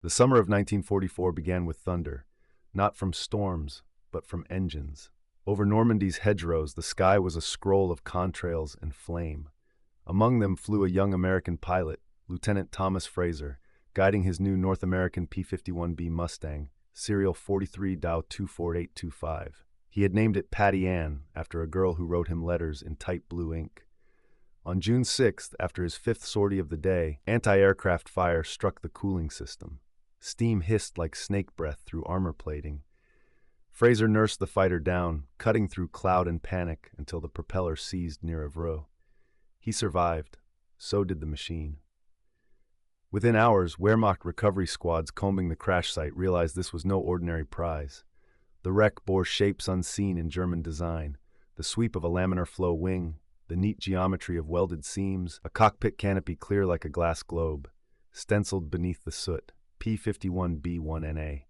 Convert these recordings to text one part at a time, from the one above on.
The summer of 1944 began with thunder, not from storms, but from engines. Over Normandy's hedgerows, the sky was a scroll of contrails and flame. Among them flew a young American pilot, Lieutenant Thomas Fraser, guiding his new North American P-51B Mustang, serial 43-24825. He had named it Patty Ann, after a girl who wrote him letters in tight blue ink. On June 6th, after his fifth sortie of the day, anti-aircraft fire struck the cooling system. Steam hissed like snake breath through armor plating. Fraser nursed the fighter down, cutting through cloud and panic until the propeller seized near Avro. He survived. So did the machine. Within hours, Wehrmacht recovery squads combing the crash site realized this was no ordinary prize. The wreck bore shapes unseen in German design, the sweep of a laminar flow wing, the neat geometry of welded seams, a cockpit canopy clear like a glass globe, stenciled beneath the soot, P-51B-1NA.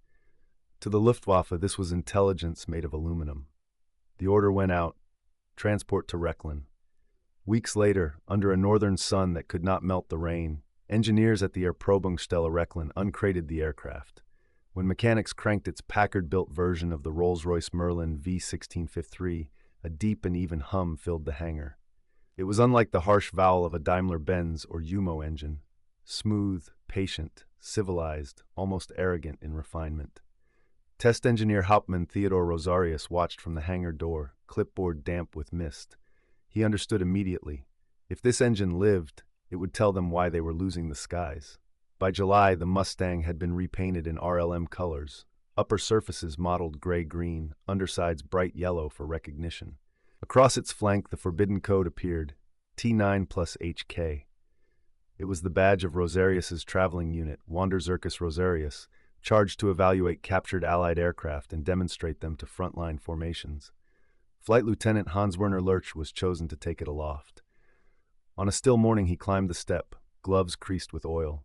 To the Luftwaffe, this was intelligence made of aluminum. The order went out, transport to Rechlin. Weeks later, under a northern sun that could not melt the rain, engineers at the Erprobungsstelle Rechlin uncrated the aircraft. When mechanics cranked its Packard-built version of the Rolls-Royce Merlin V1653, a deep and even hum filled the hangar. It was unlike the harsh vowel of a Daimler-Benz or Umo engine. Smooth, patient, civilized, almost arrogant in refinement. Test engineer Hauptmann Theodor Rosarius watched from the hangar door, clipboard damp with mist. He understood immediately. If this engine lived, it would tell them why they were losing the skies. By July, the Mustang had been repainted in RLM colors, upper surfaces modeled gray-green, undersides bright yellow for recognition. Across its flank, the forbidden code appeared, T9 plus HK. It was the badge of Rosarius's traveling unit, Wanderzirkus Rosarius, charged to evaluate captured Allied aircraft and demonstrate them to frontline formations. Flight Lieutenant Hans-Werner Lurch was chosen to take it aloft. On a still morning, he climbed the step, gloves creased with oil.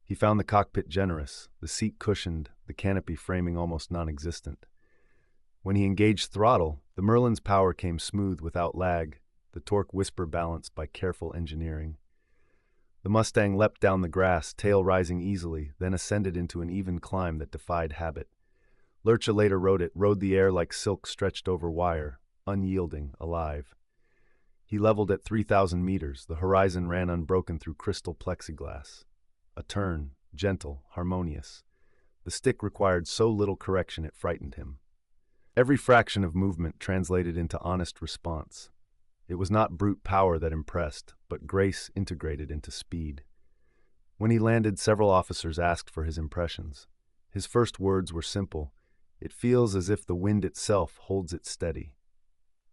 He found the cockpit generous, the seat cushioned, the canopy framing almost non-existent. When he engaged throttle, the Merlin's power came smooth without lag, the torque whisper balanced by careful engineering. The Mustang leapt down the grass, tail rising easily, then ascended into an even climb that defied habit. Lurch later wrote it rode the air like silk stretched over wire, unyielding, alive. He leveled at 3,000 meters, the horizon ran unbroken through crystal plexiglass. A turn, gentle, harmonious. The stick required so little correction it frightened him. Every fraction of movement translated into honest response. It was not brute power that impressed, but grace integrated into speed. When he landed, several officers asked for his impressions. His first words were simple. It feels as if the wind itself holds it steady.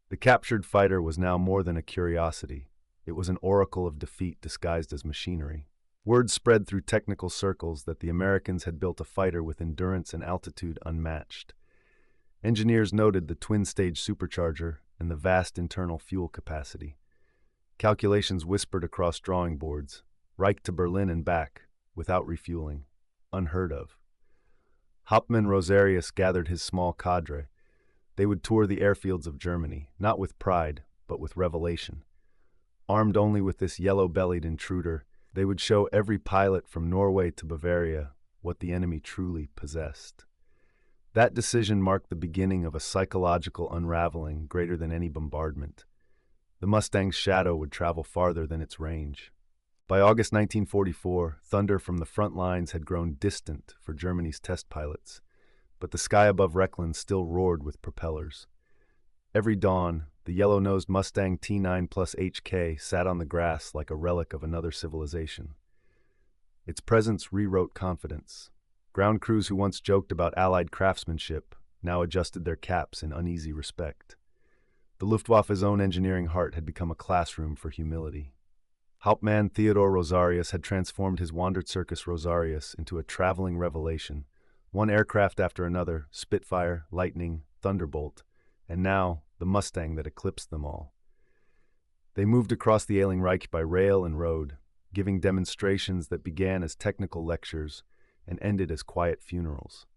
The captured fighter was now more than a curiosity. It was an oracle of defeat disguised as machinery. Word spread through technical circles that the Americans had built a fighter with endurance and altitude unmatched. Engineers noted the twin-stage supercharger and the vast internal fuel capacity. Calculations whispered across drawing boards, Reich to Berlin and back, without refueling. Unheard of. Hauptmann Rosarius gathered his small cadre. They would tour the airfields of Germany, not with pride, but with revelation. Armed only with this yellow-bellied intruder, they would show every pilot from Norway to Bavaria what the enemy truly possessed. That decision marked the beginning of a psychological unraveling greater than any bombardment. The Mustang's shadow would travel farther than its range. By August 1944, thunder from the front lines had grown distant for Germany's test pilots, but the sky above Rechlin still roared with propellers. Every dawn, the yellow-nosed Mustang T9 plus HK sat on the grass like a relic of another civilization. Its presence rewrote confidence. Ground crews who once joked about Allied craftsmanship now adjusted their caps in uneasy respect. The Luftwaffe's own engineering heart had become a classroom for humility. Hauptmann Theodor Rosarius had transformed his Wanderzirkus Rosarius into a traveling revelation, one aircraft after another, Spitfire, Lightning, Thunderbolt, and now the Mustang that eclipsed them all. They moved across the ailing Reich by rail and road, giving demonstrations that began as technical lectures and ended as quiet funerals.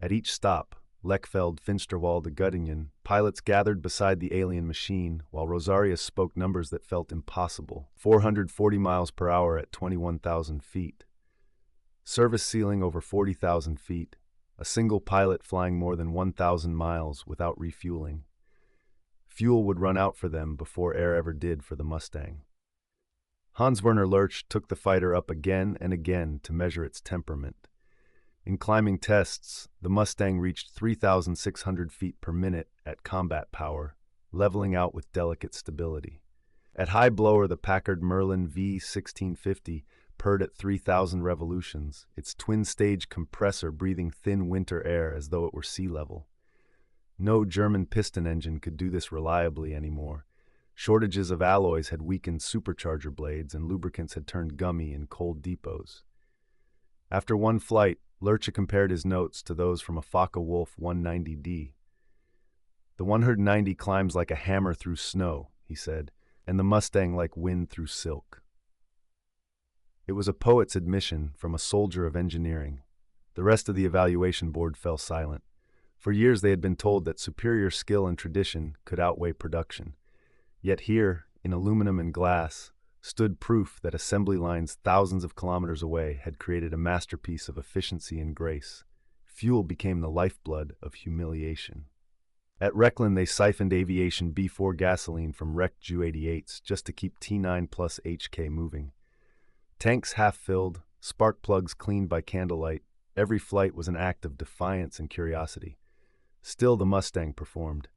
At each stop, Lechfeld, Finsterwalde, Göttingen, pilots gathered beside the alien machine while Rosarius spoke numbers that felt impossible, 440 miles per hour at 21,000 feet. Service ceiling over 40,000 feet, a single pilot flying more than 1,000 miles without refueling. Fuel would run out for them before air ever did for the Mustang. Hans-Werner Lurch took the fighter up again and again to measure its temperament. In climbing tests, the Mustang reached 3,600 feet per minute at combat power, leveling out with delicate stability. At high blower, the Packard Merlin V1650 purred at 3,000 revolutions, its twin-stage compressor breathing thin winter air as though it were sea level. No German piston engine could do this reliably anymore. Shortages of alloys had weakened supercharger blades, and lubricants had turned gummy in cold depots. After one flight, Lurch compared his notes to those from a Focke-Wulf 190D. "The 190 climbs like a hammer through snow," he said, "and the Mustang like wind through silk." It was a poet's admission from a soldier of engineering. The rest of the evaluation board fell silent. For years they had been told that superior skill and tradition could outweigh production. Yet here, in aluminum and glass, stood proof that assembly lines thousands of kilometers away had created a masterpiece of efficiency and grace. Fuel became the lifeblood of humiliation. At Rechlin, they siphoned Aviation B4 gasoline from wrecked Ju-88s just to keep T9 plus HK moving. Tanks half-filled, spark plugs cleaned by candlelight, every flight was an act of defiance and curiosity. Still, the Mustang performed.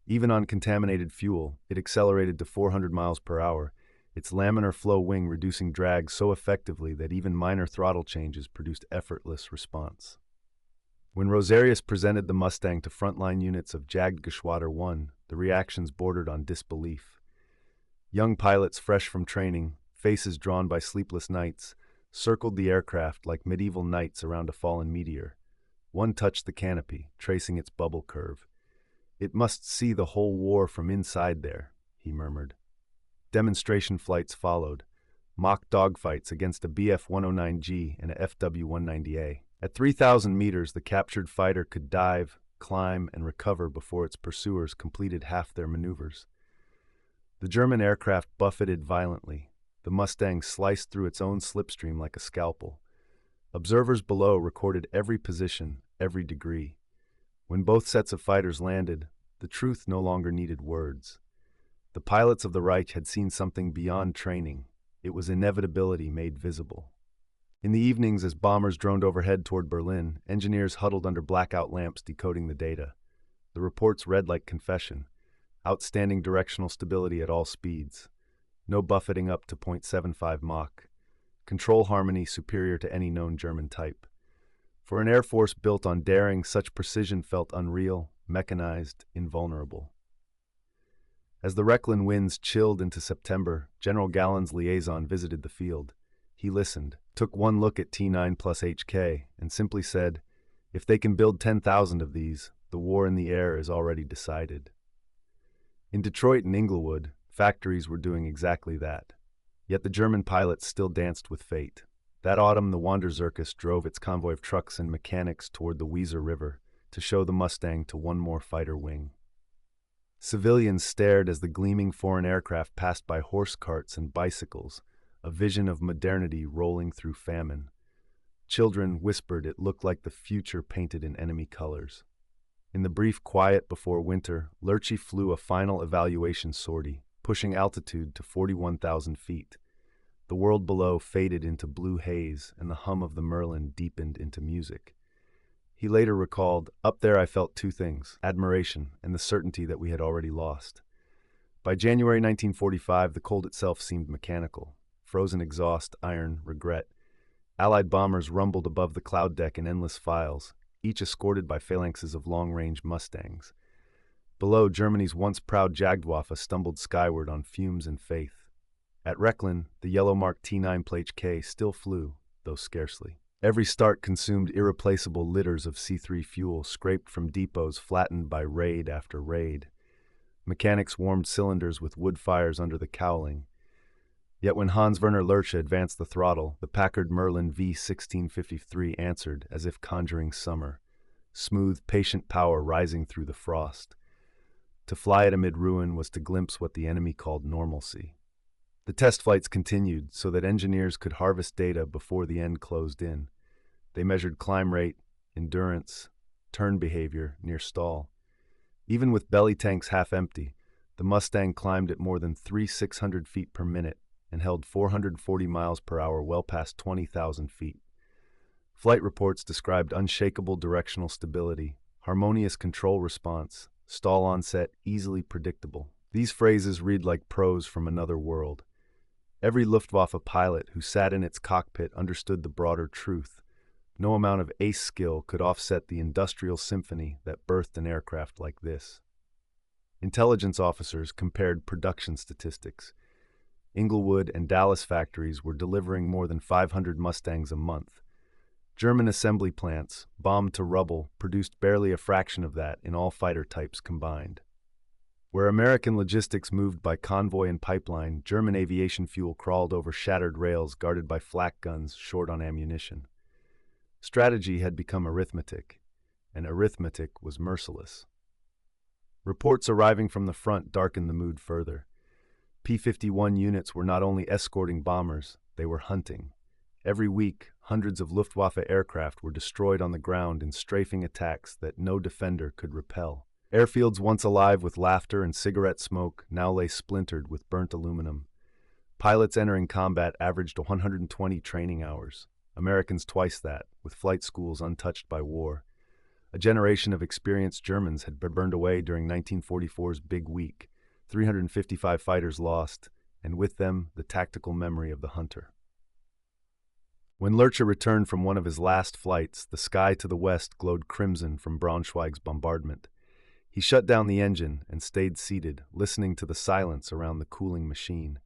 Even on contaminated fuel, it accelerated to 400 miles per hour, its laminar flow wing reducing drag so effectively that even minor throttle changes produced effortless response. When Rosarius presented the Mustang to frontline units of Jagdgeschwader 1, the reactions bordered on disbelief. Young pilots fresh from training, faces drawn by sleepless nights, circled the aircraft like medieval knights around a fallen meteor. One touched the canopy, tracing its bubble curve. "It must see the whole war from inside there," he murmured. Demonstration flights followed, mock dogfights against a Bf-109G and a FW-190A. At 3,000 meters, the captured fighter could dive, climb, and recover before its pursuers completed half their maneuvers. The German aircraft buffeted violently. The Mustang sliced through its own slipstream like a scalpel. Observers below recorded every position, every degree. When both sets of fighters landed, the truth no longer needed words. The pilots of the Reich had seen something beyond training. It was inevitability made visible. In the evenings, as bombers droned overhead toward Berlin, engineers huddled under blackout lamps decoding the data. The reports read like confession. Outstanding directional stability at all speeds. No buffeting up to 0.75 Mach. Control harmony superior to any known German type. For an air force built on daring, such precision felt unreal, mechanized, invulnerable. As the Rechlin winds chilled into September, General Gallen's liaison visited the field. He listened, took one look at T9 plus HK, and simply said, "If they can build 10,000 of these, the war in the air is already decided." In Detroit and Inglewood, factories were doing exactly that. Yet the German pilots still danced with fate. That autumn, the Wanderzirkus drove its convoy of trucks and mechanics toward the Weser River to show the Mustang to one more fighter wing. Civilians stared as the gleaming foreign aircraft passed by horse carts and bicycles, a vision of modernity rolling through famine. Children whispered it looked like the future painted in enemy colors. In the brief quiet before winter, Lurchy flew a final evaluation sortie, pushing altitude to 41,000 feet. The world below faded into blue haze, and the hum of the Merlin deepened into music. He later recalled, "Up there I felt two things, admiration and the certainty that we had already lost." By January 1945, the cold itself seemed mechanical. Frozen exhaust, iron, regret. Allied bombers rumbled above the cloud deck in endless files, each escorted by phalanxes of long-range Mustangs. Below, Germany's once proud Jagdwaffe stumbled skyward on fumes and faith. At Rechlin, the yellow-marked T9-HK still flew, though scarcely. Every start consumed irreplaceable liters of C3 fuel scraped from depots flattened by raid after raid. Mechanics warmed cylinders with wood fires under the cowling. Yet when Hans-Werner Lurch advanced the throttle, the Packard Merlin V1653 answered as if conjuring summer, smooth, patient power rising through the frost. To fly it amid ruin was to glimpse what the enemy called normalcy. The test flights continued so that engineers could harvest data before the end closed in. They measured climb rate, endurance, turn behavior near stall. Even with belly tanks half empty, the Mustang climbed at more than 3,600 feet per minute and held 440 miles per hour well past 20,000 feet. Flight reports described unshakable directional stability, harmonious control response, stall onset easily predictable. These phrases read like prose from another world. Every Luftwaffe pilot who sat in its cockpit understood the broader truth. No amount of ace skill could offset the industrial symphony that birthed an aircraft like this. Intelligence officers compared production statistics. Inglewood and Dallas factories were delivering more than 500 Mustangs a month. German assembly plants, bombed to rubble, produced barely a fraction of that in all fighter types combined. Where American logistics moved by convoy and pipeline, German aviation fuel crawled over shattered rails guarded by flak guns short on ammunition. Strategy had become arithmetic, and arithmetic was merciless. Reports arriving from the front darkened the mood further. P-51 units were not only escorting bombers, they were hunting. Every week, hundreds of Luftwaffe aircraft were destroyed on the ground in strafing attacks that no defender could repel. Airfields once alive with laughter and cigarette smoke now lay splintered with burnt aluminum. Pilots entering combat averaged 120 training hours. Americans twice that, with flight schools untouched by war. A generation of experienced Germans had been burned away during 1944's Big Week, 355 fighters lost, and with them the tactical memory of the hunter. When Lurcher returned from one of his last flights, the sky to the west glowed crimson from Braunschweig's bombardment. He shut down the engine and stayed seated, listening to the silence around the cooling machine.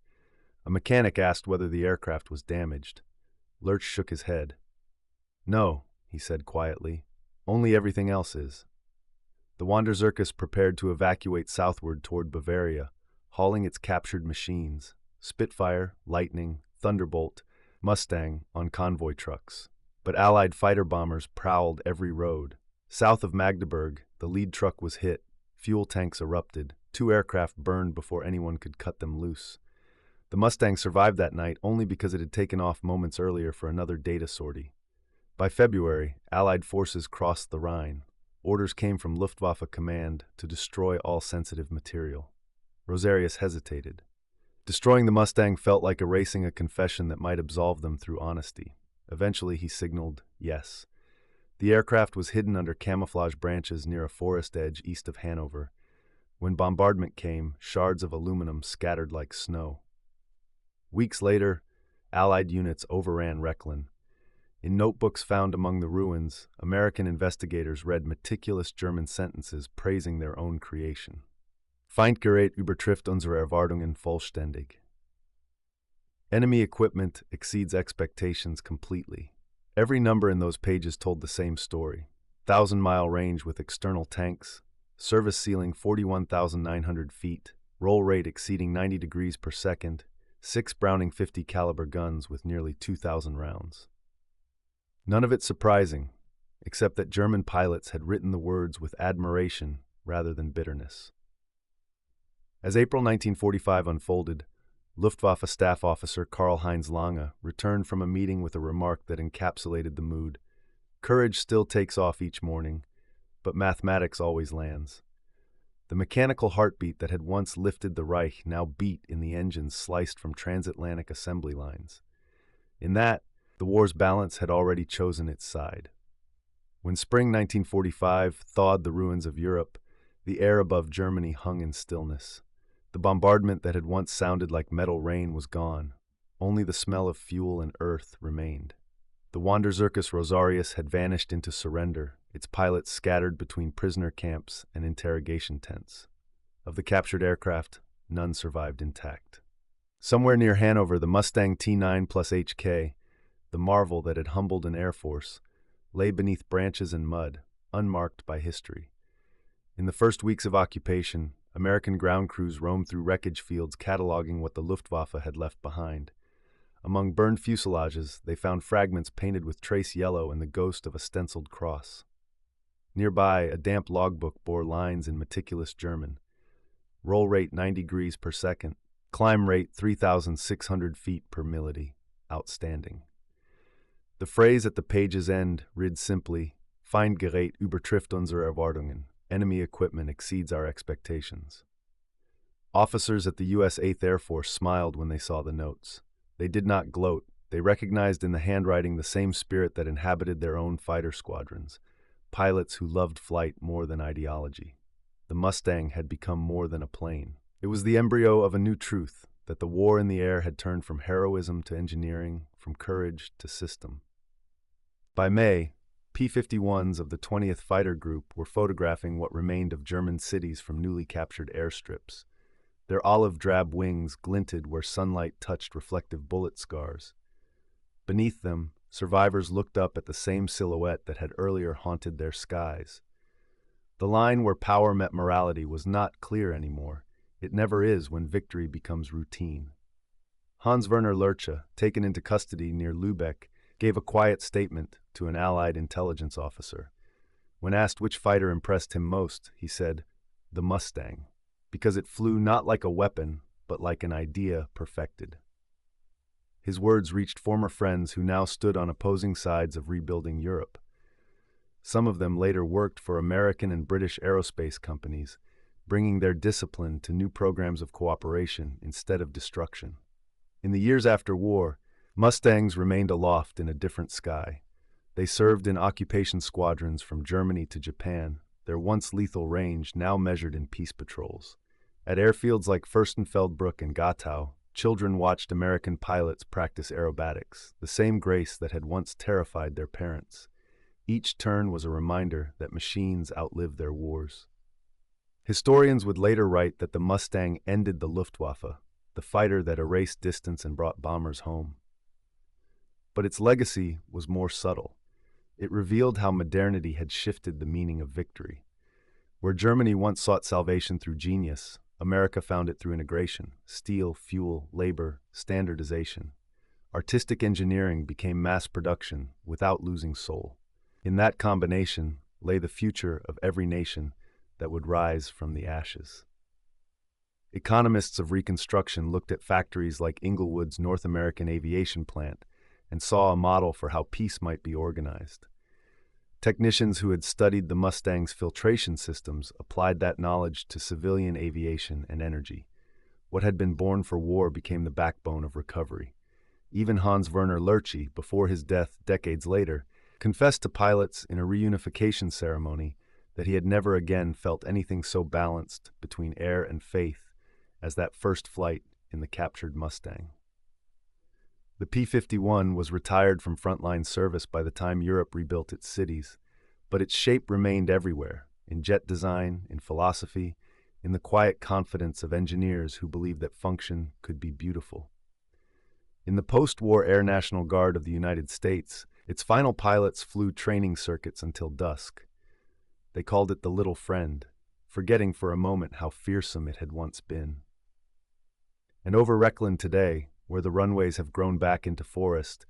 A mechanic asked whether the aircraft was damaged. Lurch shook his head. "No," he said quietly. "Only everything else is." The Wanderzirkus prepared to evacuate southward toward Bavaria, hauling its captured machines, Spitfire, Lightning, Thunderbolt, Mustang, on convoy trucks. But Allied fighter bombers prowled every road. South of Magdeburg, the lead truck was hit, fuel tanks erupted, 2 aircraft burned before anyone could cut them loose. The Mustang survived that night only because it had taken off moments earlier for another data sortie. By February, Allied forces crossed the Rhine. Orders came from Luftwaffe Command to destroy all sensitive material. Rosarius hesitated. Destroying the Mustang felt like erasing a confession that might absolve them through honesty. Eventually he signaled yes. The aircraft was hidden under camouflage branches near a forest edge east of Hanover. When bombardment came, shards of aluminum scattered like snow. Weeks later, Allied units overran Rechlin. In notebooks found among the ruins, American investigators read meticulous German sentences praising their own creation. Feindgerät übertrifft unsere Erwartungen vollständig. Enemy equipment exceeds expectations completely. Every number in those pages told the same story. 1,000-mile range with external tanks, service ceiling 41,900 feet, roll rate exceeding 90 degrees per second, 6 Browning 50 caliber guns with nearly 2,000 rounds. None of it surprising, except that German pilots had written the words with admiration rather than bitterness. As April 1945 unfolded, Luftwaffe staff officer Karl-Heinz Lange returned from a meeting with a remark that encapsulated the mood. Courage still takes off each morning, but mathematics always lands. The mechanical heartbeat that had once lifted the Reich now beat in the engines sliced from transatlantic assembly lines. In that, the war's balance had already chosen its side. When spring 1945 thawed the ruins of Europe, the air above Germany hung in stillness. The bombardment that had once sounded like metal rain was gone. Only the smell of fuel and earth remained. The Wanderzirkus Rosarius had vanished into surrender, its pilots scattered between prisoner camps and interrogation tents. Of the captured aircraft, none survived intact. Somewhere near Hanover, the Mustang T9 plus HK, the marvel that had humbled an air force, lay beneath branches and mud, unmarked by history. In the first weeks of occupation, American ground crews roamed through wreckage fields cataloging what the Luftwaffe had left behind. Among burned fuselages, they found fragments painted with trace yellow and the ghost of a stenciled cross. Nearby, a damp logbook bore lines in meticulous German. Roll rate 90 degrees per second, climb rate 3,600 feet per millity. Outstanding. The phrase at the page's end read simply, Feindgerät übertrifft unsere Erwartungen. Enemy equipment exceeds our expectations. Officers at the U.S. 8th Air Force smiled when they saw the notes. They did not gloat. They recognized in the handwriting the same spirit that inhabited their own fighter squadrons, pilots who loved flight more than ideology. The Mustang had become more than a plane. It was the embryo of a new truth, that the war in the air had turned from heroism to engineering, from courage to system. By May, P-51s of the 20th Fighter Group were photographing what remained of German cities from newly captured airstrips. Their olive-drab wings glinted where sunlight touched reflective bullet scars. Beneath them, survivors looked up at the same silhouette that had earlier haunted their skies. The line where power met morality was not clear anymore. It never is when victory becomes routine. Hans-Werner Lerche, taken into custody near Lübeck, gave a quiet statement to an Allied intelligence officer. When asked which fighter impressed him most, he said, "The Mustang," because it flew not like a weapon, but like an idea perfected. His words reached former friends who now stood on opposing sides of rebuilding Europe. Some of them later worked for American and British aerospace companies, bringing their discipline to new programs of cooperation instead of destruction. In the years after war, Mustangs remained aloft in a different sky. They served in occupation squadrons from Germany to Japan, their once lethal range now measured in peace patrols. At airfields like Fürstenfeldbruck and Gatow, children watched American pilots practice aerobatics, the same grace that had once terrified their parents. Each turn was a reminder that machines outlive their wars. Historians would later write that the Mustang ended the Luftwaffe, the fighter that erased distance and brought bombers home. But its legacy was more subtle. It revealed how modernity had shifted the meaning of victory. Where Germany once sought salvation through genius, America found it through integration: steel, fuel, labor, standardization. Artistic engineering became mass production without losing soul. In that combination lay the future of every nation that would rise from the ashes. Economists of Reconstruction looked at factories like Inglewood's North American aviation plant and saw a model for how peace might be organized. Technicians who had studied the Mustang's filtration systems applied that knowledge to civilian aviation and energy. What had been born for war became the backbone of recovery. Even Hans-Werner Lerche, before his death decades later, confessed to pilots in a reunification ceremony that he had never again felt anything so balanced between air and faith as that first flight in the captured Mustang. The P-51 was retired from frontline service by the time Europe rebuilt its cities, but its shape remained everywhere, in jet design, in philosophy, in the quiet confidence of engineers who believed that function could be beautiful. In the post-war Air National Guard of the United States, its final pilots flew training circuits until dusk. They called it the Little Friend, forgetting for a moment how fearsome it had once been. And over Rechlin today, where the runways have grown back into forest,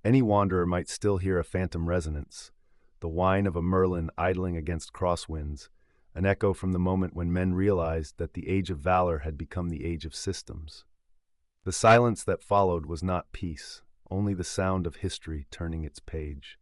any wanderer might still hear a phantom resonance, the whine of a merlin idling against crosswinds, an echo from the moment when men realized that the age of valor had become the age of systems. The silence that followed was not peace, only the sound of history turning its page.